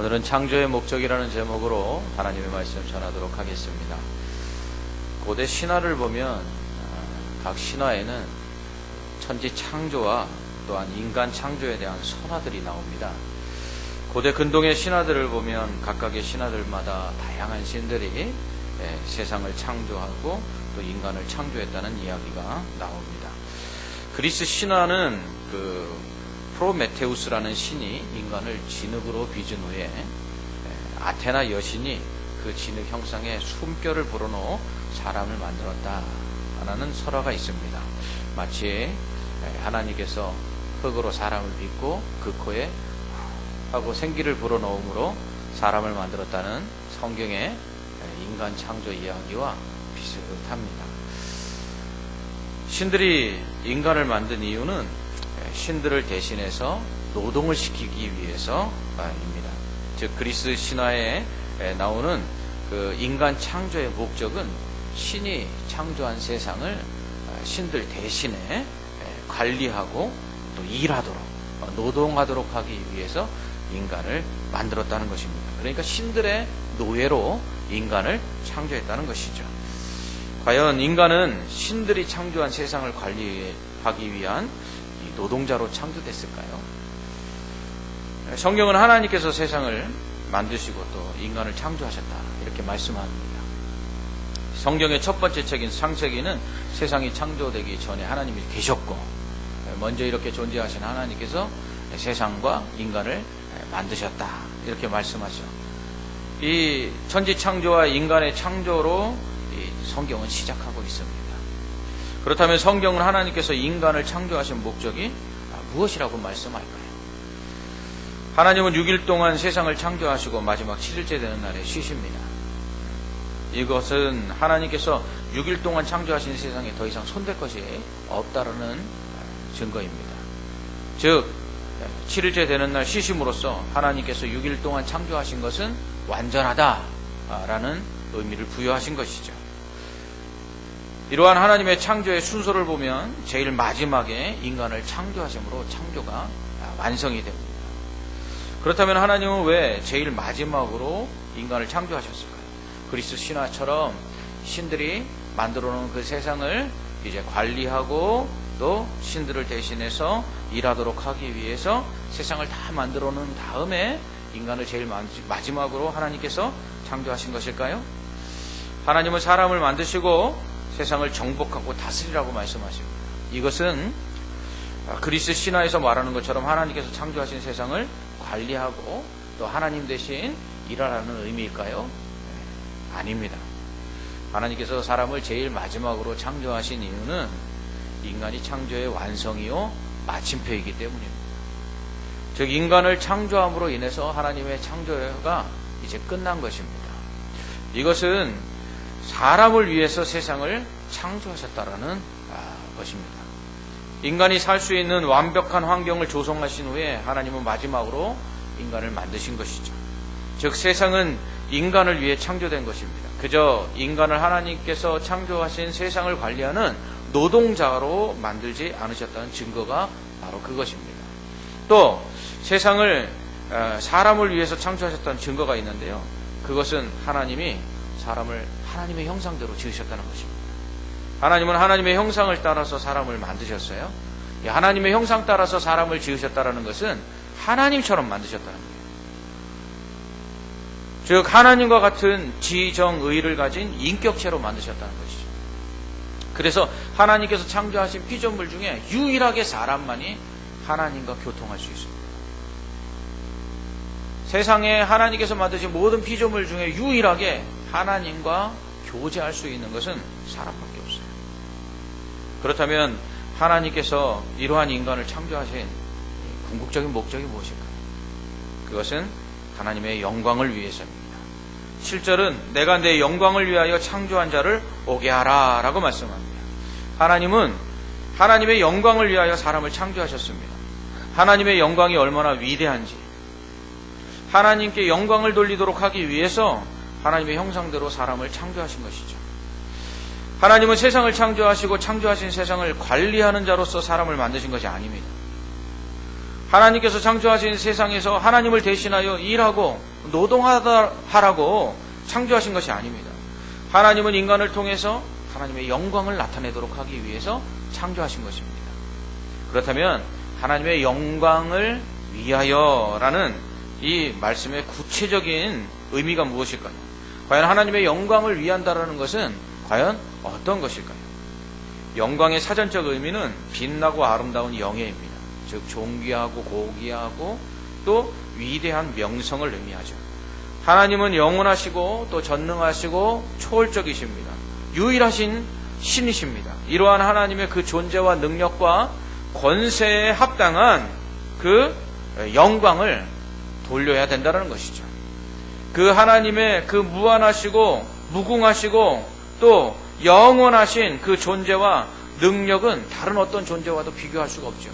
오늘은 창조의 목적이라는 제목으로 하나님의 말씀 전하도록 하겠습니다. 고대 신화를 보면 각 신화에는 천지 창조와 또한 인간 창조에 대한 설화들이 나옵니다. 고대 근동의 신화들을 보면 각각의 신화들마다 다양한 신들이 세상을 창조하고 또 인간을 창조했다는 이야기가 나옵니다. 그리스 신화는 프로메테우스라는 신이 인간을 진흙으로 빚은 후에 아테나 여신이 그 진흙 형상에 숨결을 불어넣어 사람을 만들었다라는 설화가 있습니다. 마치 하나님께서 흙으로 사람을 빚고 그 코에 하고 생기를 불어넣음으로 사람을 만들었다는 성경의 인간 창조 이야기와 비슷합니다. 신들이 인간을 만든 이유는 신들을 대신해서 노동을 시키기 위해서입니다. 즉 그리스 신화에 나오는 그 인간 창조의 목적은 신이 창조한 세상을 신들 대신에 관리하고 또 일하도록 노동하도록 하기 위해서 인간을 만들었다는 것입니다. 그러니까 신들의 노예로 인간을 창조했다는 것이죠. 과연 인간은 신들이 창조한 세상을 관리하기 위한 노동자로 창조됐을까요? 성경은 하나님께서 세상을 만드시고 또 인간을 창조하셨다 이렇게 말씀합니다. 성경의 첫 번째 책인 창세기는 세상이 창조되기 전에 하나님이 계셨고 먼저 이렇게 존재하신 하나님께서 세상과 인간을 만드셨다 이렇게 말씀하죠. 이 천지 창조와 인간의 창조로 이 성경은 시작하고 있습니다. 그렇다면 성경은 하나님께서 인간을 창조하신 목적이 무엇이라고 말씀할까요? 하나님은 6일 동안 세상을 창조하시고 마지막 7일째 되는 날에 쉬십니다. 이것은 하나님께서 6일 동안 창조하신 세상에 더 이상 손댈 것이 없다라는 증거입니다. 즉 7일째 되는 날 쉬심으로써 하나님께서 6일 동안 창조하신 것은 완전하다라는 의미를 부여하신 것이죠. 이러한 하나님의 창조의 순서를 보면 제일 마지막에 인간을 창조하심으로 창조가 완성이 됩니다. 그렇다면 하나님은 왜 제일 마지막으로 인간을 창조하셨을까요? 그리스 신화처럼 신들이 만들어 놓은 그 세상을 이제 관리하고 또 신들을 대신해서 일하도록 하기 위해서 세상을 다 만들어 놓은 다음에 인간을 제일 마지막으로 하나님께서 창조하신 것일까요? 하나님은 사람을 만드시고 세상을 정복하고 다스리라고 말씀하십니다. 이것은 그리스 신화에서 말하는 것처럼 하나님께서 창조하신 세상을 관리하고 또 하나님 대신 일하라는 의미일까요? 아닙니다. 하나님께서 사람을 제일 마지막으로 창조하신 이유는 인간이 창조의 완성이요 마침표이기 때문입니다. 즉 인간을 창조함으로 인해서 하나님의 창조가 이제 끝난 것입니다. 이것은 사람을 위해서 세상을 창조하셨다라는 것입니다. 인간이 살 수 있는 완벽한 환경을 조성하신 후에 하나님은 마지막으로 인간을 만드신 것이죠. 즉 세상은 인간을 위해 창조된 것입니다. 그저 인간을 하나님께서 창조하신 세상을 관리하는 노동자로 만들지 않으셨다는 증거가 바로 그것입니다. 또 세상을 사람을 위해서 창조하셨다는 증거가 있는데요. 그것은 하나님이 사람을 하나님의 형상대로 지으셨다는 것입니다. 하나님은 하나님의 형상을 따라서 사람을 만드셨어요. 하나님의 형상 따라서 사람을 지으셨다는 것은 하나님처럼 만드셨다는 거예요. 즉 하나님과 같은 지정의를 가진 인격체로 만드셨다는 것이죠. 그래서 하나님께서 창조하신 피조물 중에 유일하게 사람만이 하나님과 교통할 수 있습니다. 세상에 하나님께서 만드신 모든 피조물 중에 유일하게 하나님과 교제할 수 있는 것은 사람밖에 없어요. 그렇다면 하나님께서 이러한 인간을 창조하신 궁극적인 목적이 무엇일까요? 그것은 하나님의 영광을 위해서입니다. 7절은 내가 내 영광을 위하여 창조한 자를 오게 하라 라고 말씀합니다. 하나님은 하나님의 영광을 위하여 사람을 창조하셨습니다. 하나님의 영광이 얼마나 위대한지 하나님께 영광을 돌리도록 하기 위해서 하나님의 형상대로 사람을 창조하신 것이죠. 하나님은 세상을 창조하시고 창조하신 세상을 관리하는 자로서 사람을 만드신 것이 아닙니다. 하나님께서 창조하신 세상에서 하나님을 대신하여 일하고 노동하라고 창조하신 것이 아닙니다. 하나님은 인간을 통해서 하나님의 영광을 나타내도록 하기 위해서 창조하신 것입니다. 그렇다면 하나님의 영광을 위하여라는 이 말씀의 구체적인 의미가 무엇일까요? 과연 하나님의 영광을 위한다라는 것은 과연 어떤 것일까요? 영광의 사전적 의미는 빛나고 아름다운 영예입니다. 즉 존귀하고 고귀하고 또 위대한 명성을 의미하죠. 하나님은 영원하시고 또 전능하시고 초월적이십니다. 유일하신 신이십니다. 이러한 하나님의 그 존재와 능력과 권세에 합당한 그 영광을 돌려야 된다는 것이죠. 그 하나님의 그 무한하시고 무궁하시고 또 영원하신 그 존재와 능력은 다른 어떤 존재와도 비교할 수가 없죠.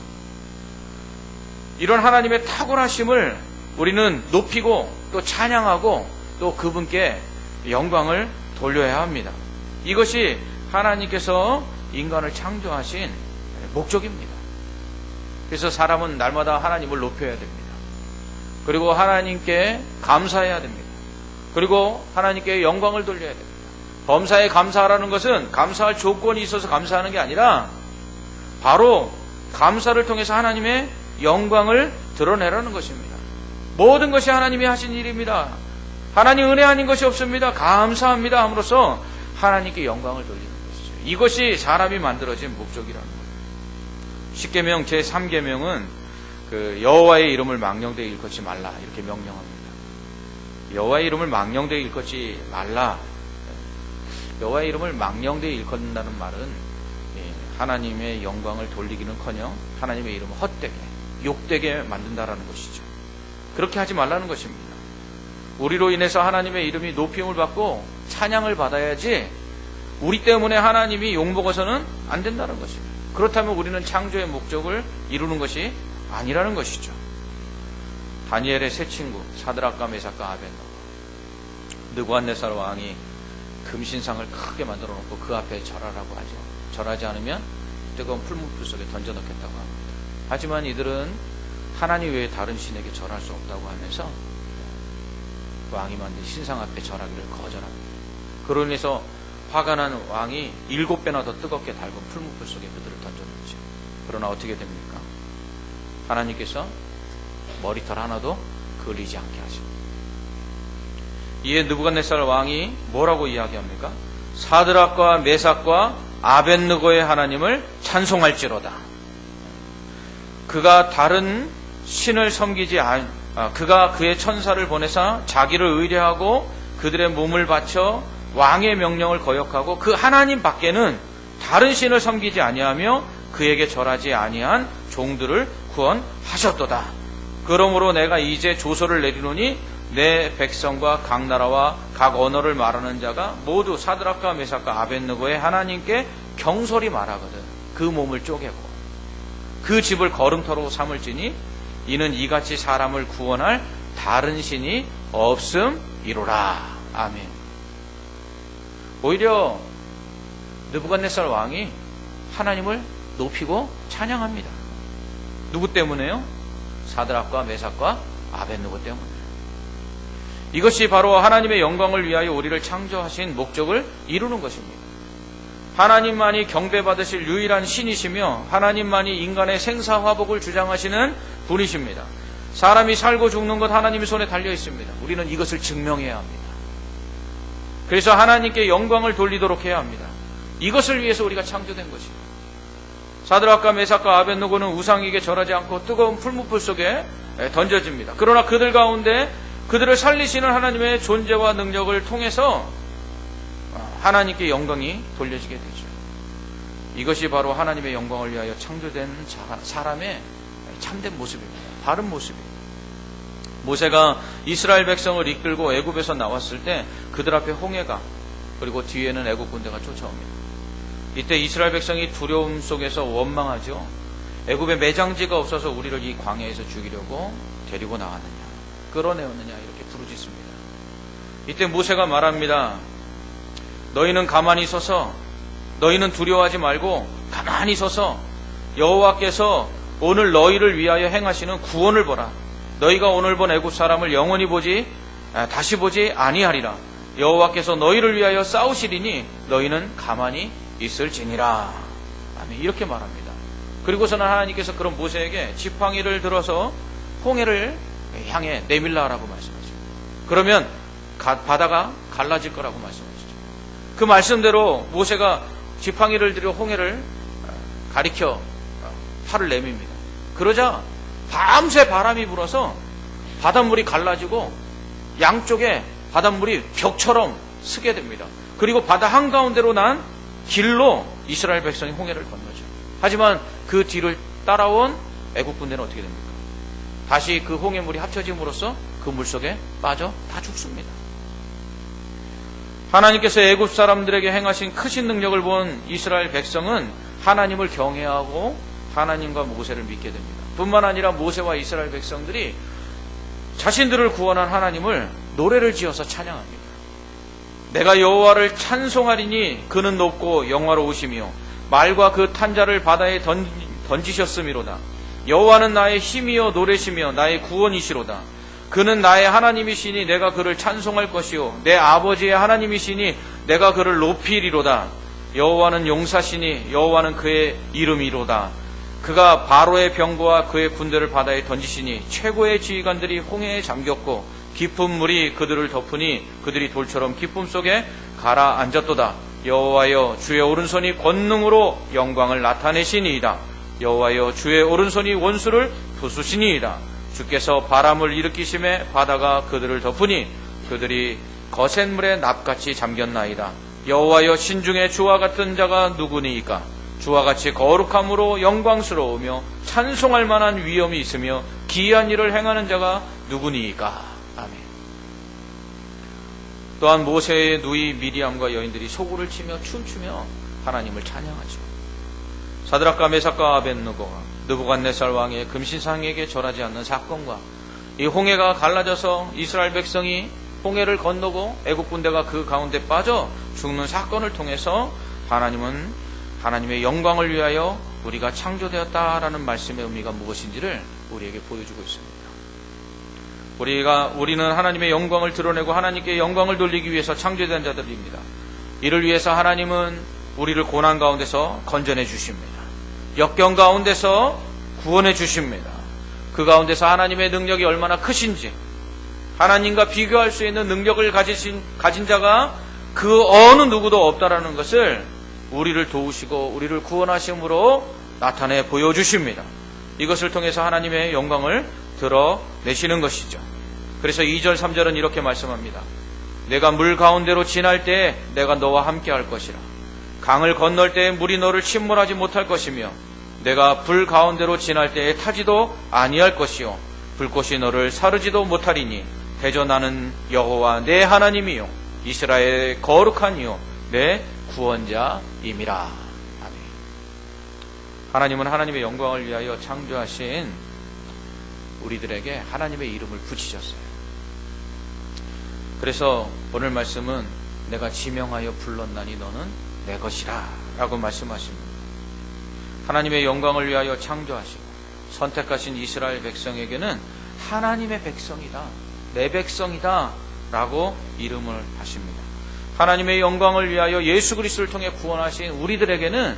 이런 하나님의 탁월하심을 우리는 높이고 또 찬양하고 또 그분께 영광을 돌려야 합니다. 이것이 하나님께서 인간을 창조하신 목적입니다. 그래서 사람은 날마다 하나님을 높여야 됩니다. 그리고 하나님께 감사해야 됩니다. 그리고 하나님께 영광을 돌려야 됩니다. 범사에 감사하라는 것은 감사할 조건이 있어서 감사하는 게 아니라 바로 감사를 통해서 하나님의 영광을 드러내라는 것입니다. 모든 것이 하나님이 하신 일입니다. 하나님 은혜 아닌 것이 없습니다. 감사합니다 함으로써 하나님께 영광을 돌리는 것이죠. 이것이 사람이 만들어진 목적이라는 거예요. 십계명 제3계명은 그 여호와의 이름을 망령되이 일컫지 말라 이렇게 명령합니다. 여호와의 이름을 망령되이 일컫지 말라. 여호와의 이름을 망령되이 일컫는다는 말은 하나님의 영광을 돌리기는커녕 하나님의 이름을 헛되게 욕되게 만든다라는 것이죠. 그렇게 하지 말라는 것입니다. 우리로 인해서 하나님의 이름이 높임을 받고 찬양을 받아야지 우리 때문에 하나님이 욕먹어서는 안 된다는 것입니다. 그렇다면 우리는 창조의 목적을 이루는 것이 아니라는 것이죠. 다니엘의 세 친구 사드락과 메삭과 아벳노고, 느부갓네살 왕이 금신상을 크게 만들어 놓고 그 앞에 절하라고 하죠. 절하지 않으면 뜨거운 풀무불 속에 던져 넣겠다고 합니다. 하지만 이들은 하나님 외에 다른 신에게 절할 수 없다고 하면서 왕이 만든 신상 앞에 절하기를 거절합니다. 그로 인해서 화가 난 왕이 7배나 더 뜨겁게 달군 풀무불 속에 그들을 던져놓죠. 그러나 어떻게 됩니까? 하나님께서 머리털 하나도 그을리지 않게 하십니다. 이에 느부갓네살 왕이 뭐라고 이야기합니까? 사드락과 메삭과 아벳느고의 하나님을 찬송할지로다. 그가 다른 신을 섬기지 그가 그의 천사를 보내사 자기를 의뢰하고 그들의 몸을 바쳐 왕의 명령을 거역하고 그 하나님 밖에는 다른 신을 섬기지 아니하며 그에게 절하지 아니한 종들을 구원하셨도다. 그러므로 내가 이제 조서를 내리노니 내 백성과 각 나라와 각 언어를 말하는 자가 모두 사드락과 메삭과 아벳느고의 하나님께 경솔히 말하거든 그 몸을 쪼개고 그 집을 거름터로 삼을지니 이는 이같이 사람을 구원할 다른 신이 없음이로라. 아멘. 오히려 느부갓네살 왕이 하나님을 높이고 찬양합니다. 누구 때문에요? 사드락과 메삭과 아벳느고 때문에. 이것이 바로 하나님의 영광을 위하여 우리를 창조하신 목적을 이루는 것입니다. 하나님만이 경배받으실 유일한 신이시며 하나님만이 인간의 생사화복을 주장하시는 분이십니다. 사람이 살고 죽는 것 하나님의 손에 달려 있습니다. 우리는 이것을 증명해야 합니다. 그래서 하나님께 영광을 돌리도록 해야 합니다. 이것을 위해서 우리가 창조된 것입니다. 사드락과 메삭과 아벳느고는 우상에게 절하지 않고 뜨거운 풀무불 속에 던져집니다. 그러나 그들 가운데 그들을 살리시는 하나님의 존재와 능력을 통해서 하나님께 영광이 돌려지게 되죠. 이것이 바로 하나님의 영광을 위하여 창조된 사람의 참된 모습입니다. 바른 모습입니다. 모세가 이스라엘 백성을 이끌고 애굽에서 나왔을 때 그들 앞에 홍해가 그리고 뒤에는 애굽 군대가 쫓아옵니다. 이때 이스라엘 백성이 두려움 속에서 원망하죠. 애굽에 매장지가 없어서 우리를 이 광야에서 죽이려고 데리고 나왔느냐, 끌어내었느냐 이렇게 부르짖습니다. 이때 모세가 말합니다. 너희는 가만히 서서 너희는 두려워하지 말고 가만히 서서 여호와께서 오늘 너희를 위하여 행하시는 구원을 보라. 너희가 오늘 본 애굽 사람을 영원히 보지 다시 보지 아니하리라. 여호와께서 너희를 위하여 싸우시리니 너희는 가만히 있을지니라. 아멘. 이렇게 말합니다. 그리고서는 하나님께서 그런 모세에게 지팡이를 들어서 홍해를 향해 내밀라라고 말씀하시죠. 그러면 바다가 갈라질 거라고 말씀하시죠. 그 말씀대로 모세가 지팡이를 들여 홍해를 가리켜 팔을 내밉니다. 그러자 밤새 바람이 불어서 바닷물이 갈라지고 양쪽에 바닷물이 벽처럼 쓰게 됩니다. 그리고 바다 한가운데로 난 길로 이스라엘 백성이 홍해를 건너죠. 하지만 그 뒤를 따라온 애국 군대는 어떻게 됩니까? 다시 그 홍해물이 합쳐짐으로써 그 물속에 빠져 다 죽습니다. 하나님께서 애국 사람들에게 행하신 크신 능력을 본 이스라엘 백성은 하나님을 경외하고 하나님과 모세를 믿게 됩니다. 뿐만 아니라 모세와 이스라엘 백성들이 자신들을 구원한 하나님을 노래를 지어서 찬양합니다. 내가 여호와를 찬송하리니 그는 높고 영화로우시며 말과 그 탄자를 바다에 던지셨음이로다. 여호와는 나의 힘이여 노래시며 나의 구원이시로다. 그는 나의 하나님이시니 내가 그를 찬송할 것이요 내 아버지의 하나님이시니 내가 그를 높이리로다. 여호와는 용사시니 여호와는 그의 이름이로다. 그가 바로의 병거와 그의 군대를 바다에 던지시니 최고의 지휘관들이 홍해에 잠겼고 깊은 물이 그들을 덮으니 그들이 돌처럼 깊음 속에 가라앉았도다. 여호와여 주의 오른손이 권능으로 영광을 나타내시니이다. 여호와여 주의 오른손이 원수를 부수시니이다. 주께서 바람을 일으키심에 바다가 그들을 덮으니 그들이 거센 물에 납같이 잠겼나이다. 여호와여 신중에 주와 같은 자가 누구니이까? 주와 같이 거룩함으로 영광스러우며 찬송할 만한 위엄이 있으며 기이한 일을 행하는 자가 누구니이까? 아멘. 또한 모세의 누이 미리암과 여인들이 소구를 치며 춤추며 하나님을 찬양하죠. 사드락과 메삭과 아벳느고가 느부갓네살 왕의 금신상에게 절하지 않는 사건과 이 홍해가 갈라져서 이스라엘 백성이 홍해를 건너고 애국 군대가 그 가운데 빠져 죽는 사건을 통해서 하나님은 하나님의 영광을 위하여 우리가 창조되었다라는 말씀의 의미가 무엇인지를 우리에게 보여주고 있습니다. 우리는 하나님의 영광을 드러내고 하나님께 영광을 돌리기 위해서 창조된 자들입니다. 이를 위해서 하나님은 우리를 고난 가운데서 건져내 주십니다. 역경 가운데서 구원해 주십니다. 그 가운데서 하나님의 능력이 얼마나 크신지, 하나님과 비교할 수 있는 능력을 가진 자가 그 어느 누구도 없다라는 것을 우리를 도우시고 우리를 구원하심으로 나타내 보여주십니다. 이것을 통해서 하나님의 영광을 드러내시는 것이죠. 그래서 2절 3절은 이렇게 말씀합니다. 내가 물 가운데로 지날 때에 내가 너와 함께 할 것이라. 강을 건널 때에 물이 너를 침몰하지 못할 것이며 내가 불 가운데로 지날 때에 타지도 아니할 것이요 불꽃이 너를 사르지도 못하리니 대저 나는 여호와 내 하나님이요 이스라엘의 거룩한 이요 내 구원자임이라. 아멘. 하나님은 하나님의 영광을 위하여 창조하신 우리들에게 하나님의 이름을 붙이셨어요. 그래서 오늘 말씀은 내가 지명하여 불렀나니 너는 내 것이라 라고 말씀하십니다. 하나님의 영광을 위하여 창조하시고 선택하신 이스라엘 백성에게는 하나님의 백성이다, 내 백성이다 라고 이름을 하십니다. 하나님의 영광을 위하여 예수 그리스도를 통해 구원하신 우리들에게는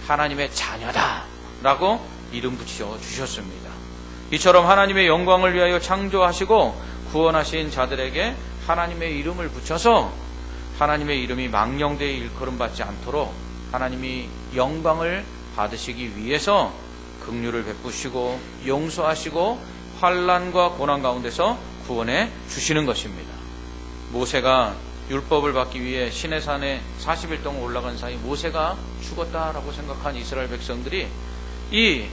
하나님의 자녀다 라고 이름 붙여 주셨습니다. 이처럼 하나님의 영광을 위하여 창조하시고 구원하신 자들에게 하나님의 이름을 붙여서 하나님의 이름이 망령되이 일컬음받지 않도록 하나님이 영광을 받으시기 위해서 긍휼을 베푸시고 용서하시고 환난과 고난 가운데서 구원해 주시는 것입니다. 모세가 율법을 받기 위해 시내산에 40일 동안 올라간 사이 모세가 죽었다라고 생각한 이스라엘 백성들이 이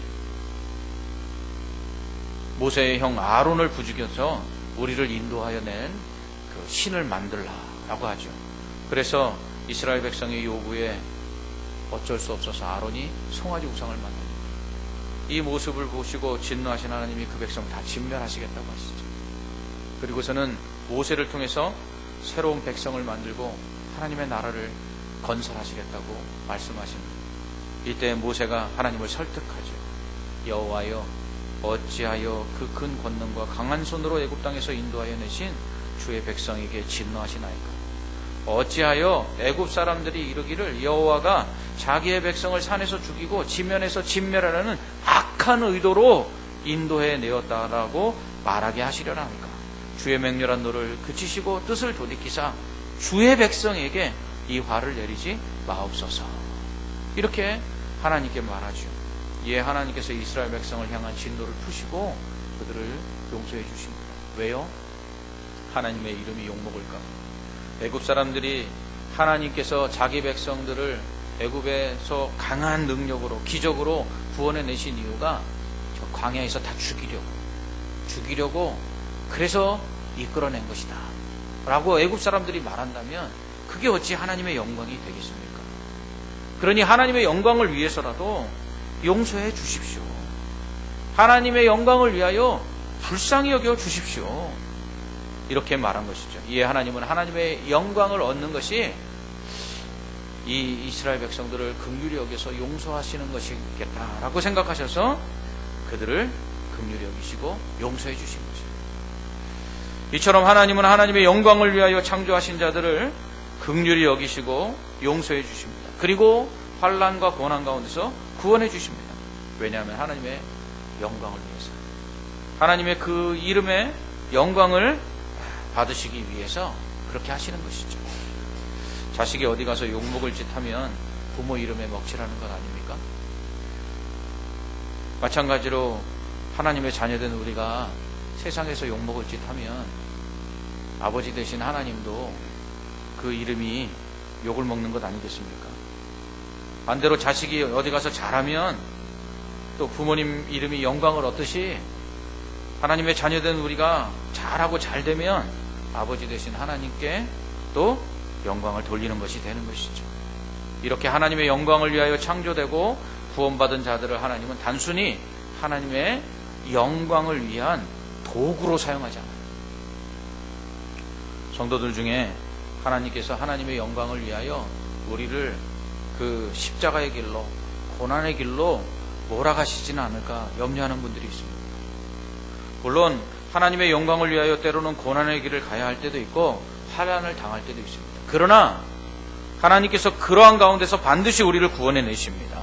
모세의 형 아론을 부추겨서 우리를 인도하여 낸 그 신을 만들라라고 하죠. 그래서 이스라엘 백성의 요구에 어쩔 수 없어서 아론이 송아지 우상을 만듭니다. 이 모습을 보시고 진노하신 하나님이 그 백성 다 진멸하시겠다고 하시죠. 그리고서는 모세를 통해서 새로운 백성을 만들고 하나님의 나라를 건설하시겠다고 말씀하십니다. 이때 모세가 하나님을 설득하죠. 여호와여 어찌하여 그 큰 권능과 강한 손으로 애굽 땅에서 인도하여 내신 주의 백성에게 진노하시나이까? 어찌하여 애굽 사람들이 이르기를 여호와가 자기의 백성을 산에서 죽이고 지면에서 진멸하라는 악한 의도로 인도해 내었다라고 말하게 하시려나 합니까? 주의 맹렬한 노를 그치시고 뜻을 돌이키사 주의 백성에게 이 화를 내리지 마옵소서. 이렇게 하나님께 말하죠. 이에 하나님께서 이스라엘 백성을 향한 진노를 푸시고 그들을 용서해 주십니다. 왜요? 하나님의 이름이 욕먹을까? 애굽 사람들이 하나님께서 자기 백성들을 애굽에서 강한 능력으로 기적으로 구원해 내신 이유가 저 광야에서 다 죽이려고 그래서 이끌어낸 것이다 라고 애굽 사람들이 말한다면 그게 어찌 하나님의 영광이 되겠습니까? 그러니 하나님의 영광을 위해서라도 용서해 주십시오. 하나님의 영광을 위하여 불쌍히 여겨 주십시오. 이렇게 말한 것이죠. 이에 하나님은 하나님의 영광을 얻는 것이 이 이스라엘 백성들을 긍휼히 여겨서 용서하시는 것이겠다라고 생각하셔서 그들을 긍휼히 여기시고 용서해 주신 것입니다. 이처럼 하나님은 하나님의 영광을 위하여 창조하신 자들을 긍휼히 여기시고 용서해 주십니다. 그리고 환난과 고난 가운데서 구원해 주십니다. 왜냐하면 하나님의 영광을 위해서, 하나님의 그 이름의 영광을 받으시기 위해서 그렇게 하시는 것이죠. 자식이 어디 가서 욕먹을 짓 하면 부모 이름에 먹칠하는 것 아닙니까? 마찬가지로 하나님의 자녀된 우리가 세상에서 욕먹을 짓 하면 아버지 되신 하나님도 그 이름이 욕을 먹는 것 아니겠습니까? 반대로 자식이 어디 가서 잘하면 또 부모님 이름이 영광을 얻듯이 하나님의 자녀된 우리가 잘하고 잘되면 아버지 되신 하나님께 또 영광을 돌리는 것이 되는 것이죠. 이렇게 하나님의 영광을 위하여 창조되고 구원받은 자들을 하나님은 단순히 하나님의 영광을 위한 도구로 사용하지 않아요. 성도들 중에 하나님께서 하나님의 영광을 위하여 우리를 그 십자가의 길로, 고난의 길로 몰아가시지는 않을까 염려하는 분들이 있습니다. 물론 하나님의 영광을 위하여 때로는 고난의 길을 가야 할 때도 있고 환난을 당할 때도 있습니다. 그러나 하나님께서 그러한 가운데서 반드시 우리를 구원해 내십니다.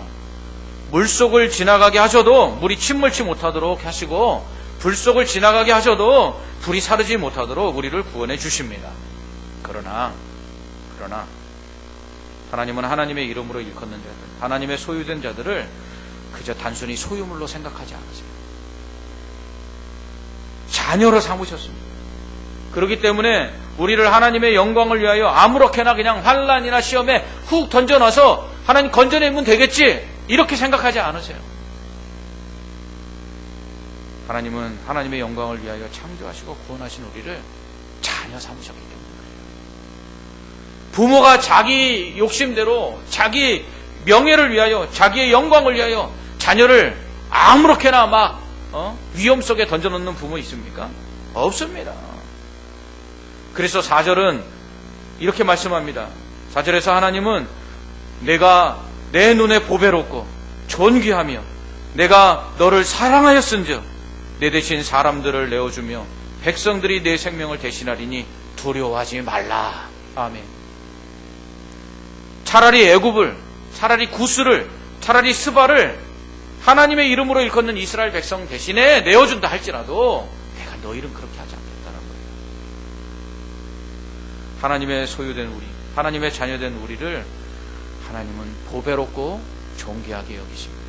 물속을 지나가게 하셔도 물이 침몰치 못하도록 하시고 불속을 지나가게 하셔도 불이 사르지 못하도록 우리를 구원해 주십니다. 그러나 하나님은 하나님의 이름으로 일컫는 자들, 하나님의 소유된 자들을 그저 단순히 소유물로 생각하지 않으세요. 자녀로 삼으셨습니다. 그렇기 때문에 우리를 하나님의 영광을 위하여 아무렇게나 그냥 환난이나 시험에 훅 던져놔서 하나님 건져내면 되겠지 이렇게 생각하지 않으세요. 하나님은 하나님의 영광을 위하여 창조하시고 구원하신 우리를 자녀 삼으셨기 때문에 그래요. 부모가 자기 욕심대로 자기 명예를 위하여 자기의 영광을 위하여 자녀를 아무렇게나 막 위험 속에 던져놓는 부모 있습니까? 없습니다. 그래서 4절은 이렇게 말씀합니다. 4절에서 하나님은 내가 내 눈에 보배롭고 존귀하며 내가 너를 사랑하였은즉 내 대신 사람들을 내어주며 백성들이 내 생명을 대신하리니 두려워하지 말라. 아멘. 차라리 애굽을, 차라리 구스를, 차라리 스바를 하나님의 이름으로 일컫는 이스라엘 백성 대신에 내어준다 할지라도 내가 너 이름 그렇게 하지 않겠다는 거예요. 하나님의 소유된 우리, 하나님의 자녀된 우리를 하나님은 보배롭고 존귀하게 여기십니다.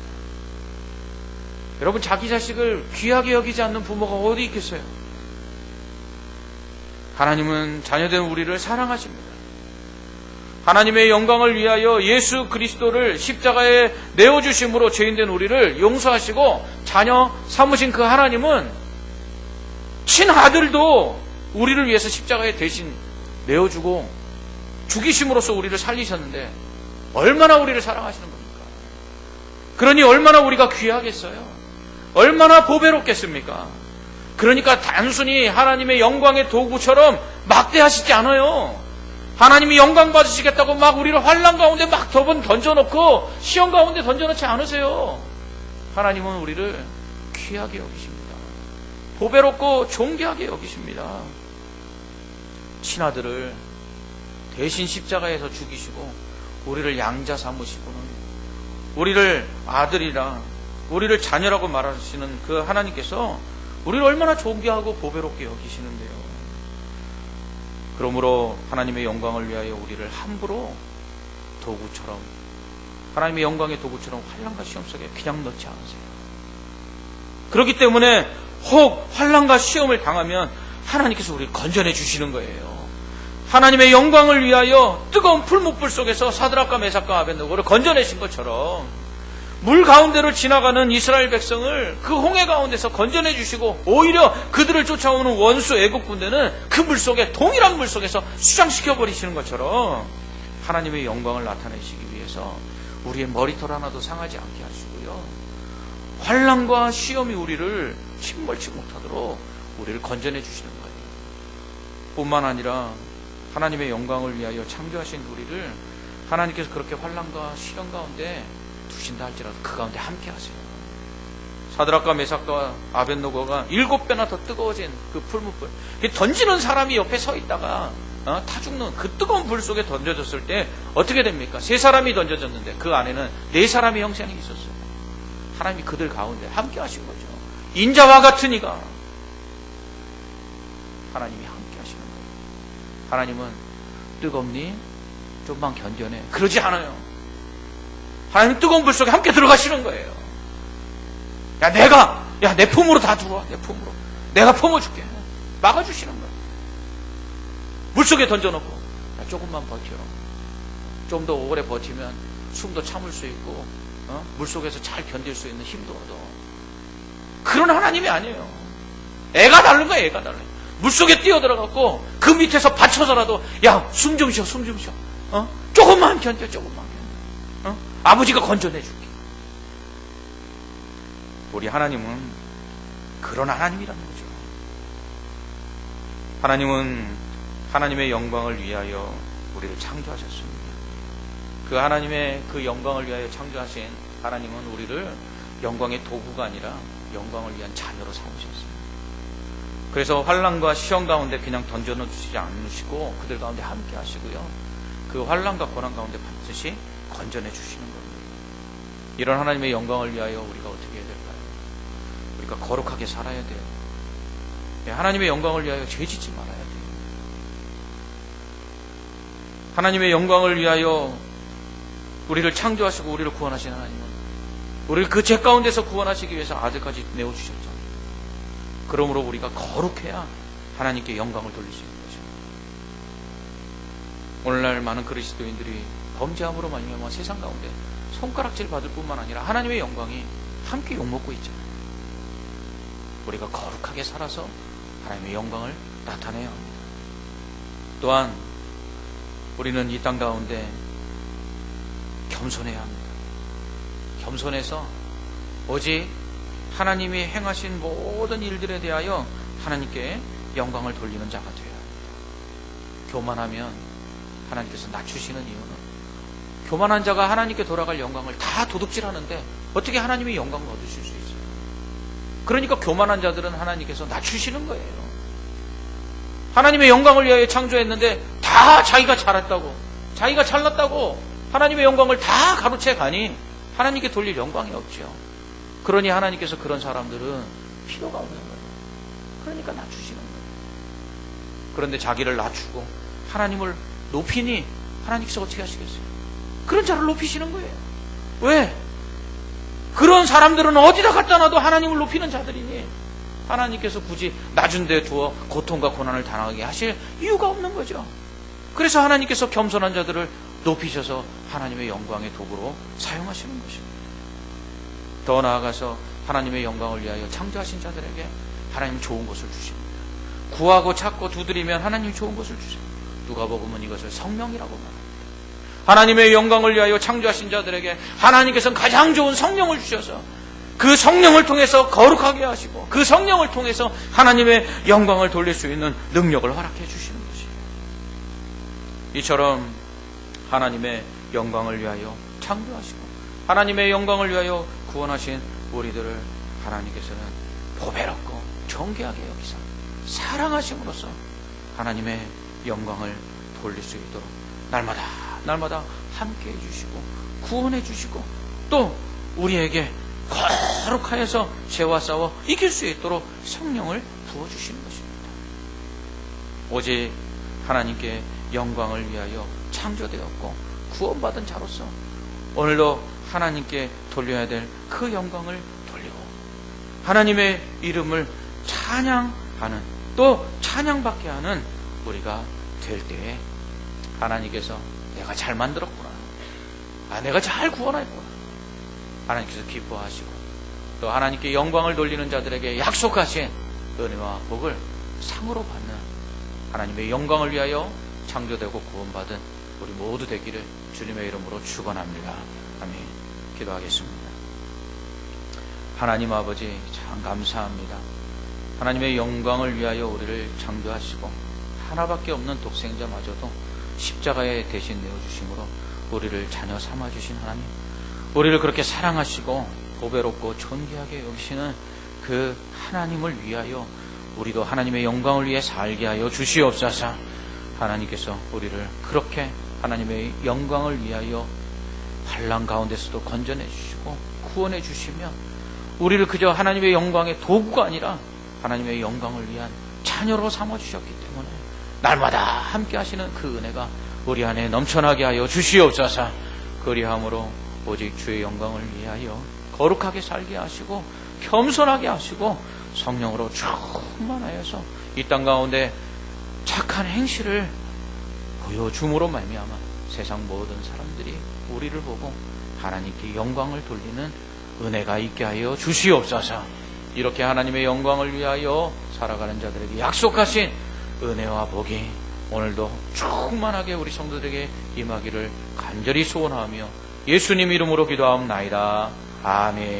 여러분, 자기 자식을 귀하게 여기지 않는 부모가 어디 있겠어요? 하나님은 자녀된 우리를 사랑하십니다. 하나님의 영광을 위하여 예수 그리스도를 십자가에 내어주심으로 죄인된 우리를 용서하시고 자녀 삼으신 그 하나님은 친아들도 우리를 위해서 십자가에 대신 내어주고 죽이심으로써 우리를 살리셨는데 얼마나 우리를 사랑하시는 겁니까? 그러니 얼마나 우리가 귀하겠어요? 얼마나 보배롭겠습니까? 그러니까 단순히 하나님의 영광의 도구처럼 막대하시지 않아요. 하나님이 영광 받으시겠다고 막 우리를 환난 가운데 막 던져놓고 시험 가운데 던져놓지 않으세요. 하나님은 우리를 귀하게 여기십니다. 보배롭고 존귀하게 여기십니다. 친아들을 대신 십자가에서 죽이시고 우리를 양자 삼으시고는 우리를 아들이라 우리를 자녀라고 말하시는 그 하나님께서 우리를 얼마나 존귀하고 보배롭게 여기시는데요. 그러므로 하나님의 영광을 위하여 우리를 함부로 도구처럼, 하나님의 영광의 도구처럼 환난과 시험 속에 그냥 넣지 않으세요. 그렇기 때문에 혹 환난과 시험을 당하면 하나님께서 우리를 건져내 주시는 거예요. 하나님의 영광을 위하여 뜨거운 풀무불 속에서 사드락과 메삭과 아벳느고를 건져내신 것처럼 물 가운데로 지나가는 이스라엘 백성을 그 홍해 가운데서 건져내 주시고 오히려 그들을 쫓아오는 원수 애국 군대는 그 물속에, 동일한 물속에서 수장시켜 버리시는 것처럼 하나님의 영광을 나타내시기 위해서 우리의 머리털 하나도 상하지 않게 하시고요, 환난과 시험이 우리를 침몰치 못하도록 우리를 건져내 주시는 거예요. 뿐만 아니라 하나님의 영광을 위하여 창조하신 우리를 하나님께서 그렇게 환난과 시험 가운데 두신다 할지라도 그 가운데 함께 하세요. 사드락과 메삭과 아벳느고가 7배나 더 뜨거워진 그 풀무불, 던지는 사람이 옆에 서 있다가 타 죽는 그 뜨거운 불 속에 던져졌을 때 어떻게 됩니까? 3사람이 던져졌는데 그 안에는 4사람의 형상이 있었어요. 하나님이 그들 가운데 함께 하신 거죠. 인자와 같은 이가 하나님이 함께 하시는 거예요. 하나님은 뜨겁니? 좀만 견뎌내. 그러지 않아요. 하나님 뜨거운 불 속에 함께 들어가시는 거예요. 내 품으로 다 들어와. 내 품으로. 내가 품어줄게. 막아주시는 거예요. 물속에 던져놓고 조금만 버텨. 좀 더 오래 버티면 숨도 참을 수 있고 물속에서 잘 견딜 수 있는 힘도 얻어. 그런 하나님이 아니에요. 애가 다른 거예요. 애가 다른 거예요. 물속에 뛰어들어갔고 그 밑에서 받쳐서라도 숨 좀 쉬어. 숨 좀 쉬어. 조금만 견뎌. 조금만 견뎌. 아버지가 건져내줄게. 우리 하나님은 그런 하나님이라는 거죠. 하나님은 하나님의 영광을 위하여 우리를 창조하셨습니다. 그 하나님의 그 영광을 위하여 창조하신 하나님은 우리를 영광의 도구가 아니라 영광을 위한 자녀로 삼으셨어요. 그래서 환난과 시험 가운데 그냥 던져놓으시지 않으시고 그들 가운데 함께 하시고요, 그 환난과 고난 가운데 반드시 건져내 주시는 겁니다. 이런 하나님의 영광을 위하여 우리가 어떻게 해야 될까요? 우리가 거룩하게 살아야 돼요. 하나님의 영광을 위하여 죄짓지 말아야 돼요. 하나님의 영광을 위하여 우리를 창조하시고 우리를 구원하신 하나님은 우리를 그 죄 가운데서 구원하시기 위해서 아들까지 내어주셨잖아요. 그러므로 우리가 거룩해야 하나님께 영광을 돌리시는 거죠. 오늘날 많은 그리스도인들이 범죄함으로 말미암아 세상 가운데 손가락질 받을 뿐만 아니라 하나님의 영광이 함께 욕먹고 있잖아요. 우리가 거룩하게 살아서 하나님의 영광을 나타내야 합니다. 또한 우리는 이 땅 가운데 겸손해야 합니다. 겸손해서 오직 하나님이 행하신 모든 일들에 대하여 하나님께 영광을 돌리는 자가 되어야 합니다. 교만하면 하나님께서 낮추시는 이유는 교만한 자가 하나님께 돌아갈 영광을 다 도둑질하는데 어떻게 하나님의 영광을 얻으실 수 있어요? 그러니까 교만한 자들은 하나님께서 낮추시는 거예요. 하나님의 영광을 위하여 창조했는데 다 자기가 잘했다고, 자기가 잘났다고 하나님의 영광을 다 가로채 가니 하나님께 돌릴 영광이 없죠. 그러니 하나님께서 그런 사람들은 필요가 없는 거예요. 그러니까 낮추시는 거예요. 그런데 자기를 낮추고 하나님을 높이니 하나님께서 어떻게 하시겠어요? 그런 자를 높이시는 거예요. 왜? 그런 사람들은 어디다 갖다 놔도 하나님을 높이는 자들이니 하나님께서 굳이 낮은 데 두어 고통과 고난을 당하게 하실 이유가 없는 거죠. 그래서 하나님께서 겸손한 자들을 높이셔서 하나님의 영광의 도구로 사용하시는 것입니다. 더 나아가서 하나님의 영광을 위하여 창조하신 자들에게 하나님 좋은 것을 주십니다. 구하고 찾고 두드리면 하나님 좋은 것을 주세요. 누가복음은 이것을 성령이라고 말합니다. 하나님의 영광을 위하여 창조하신 자들에게 하나님께서는 가장 좋은 성령을 주셔서 그 성령을 통해서 거룩하게 하시고 그 성령을 통해서 하나님의 영광을 돌릴 수 있는 능력을 허락해 주시는 것이에요. 이처럼 하나님의 영광을 위하여 창조하시고 하나님의 영광을 위하여 구원하신 우리들을 하나님께서는 보배롭고 존귀하게 여기사 사랑하심으로써 하나님의 영광을 돌릴 수 있도록 날마다 함께 해주시고 구원해 주시고 또 우리에게 거룩하여서 죄와 싸워 이길 수 있도록 성령을 부어주시는 것입니다. 오직 하나님께 영광을 위하여 창조되었고 구원받은 자로서 오늘도 하나님께 돌려야 될 그 영광을 돌리고 하나님의 이름을 찬양하는 또 찬양받게 하는 우리가 될 때에 하나님께서 내가 잘 만들었구나, 내가 잘 구원했구나, 하나님께서 기뻐하시고 또 하나님께 영광을 돌리는 자들에게 약속하신 은혜와 복을 상으로 받는 하나님의 영광을 위하여 창조되고 구원받은 우리 모두 되기를 주님의 이름으로 축원합니다. 아멘. 기도하겠습니다. 하나님 아버지 참 감사합니다. 하나님의 영광을 위하여 우리를 창조하시고 하나밖에 없는 독생자마저도 십자가에 대신 내어주심으로 우리를 자녀 삼아주신 하나님, 우리를 그렇게 사랑하시고 보배롭고 존귀하게 여기시는 그 하나님을 위하여 우리도 하나님의 영광을 위해 살게 하여 주시옵소서. 하나님께서 우리를 그렇게 하나님의 영광을 위하여 환난 가운데서도 건져내 주시고 구원해 주시며 우리를 그저 하나님의 영광의 도구가 아니라 하나님의 영광을 위한 자녀로 삼아주셨기 때문에 날마다 함께 하시는 그 은혜가 우리 안에 넘쳐나게 하여 주시옵소서. 그리함으로 오직 주의 영광을 위하여 거룩하게 살게 하시고 겸손하게 하시고 성령으로 충만하여서 이 땅 가운데 착한 행실을 보여줌으로 말미암아 세상 모든 사람들이 우리를 보고 하나님께 영광을 돌리는 은혜가 있게 하여 주시옵소서. 이렇게 하나님의 영광을 위하여 살아가는 자들에게 약속하신 은혜와 복이 오늘도 충만하게 우리 성도들에게 임하기를 간절히 소원하며 예수님 이름으로 기도하옵나이다. 아멘.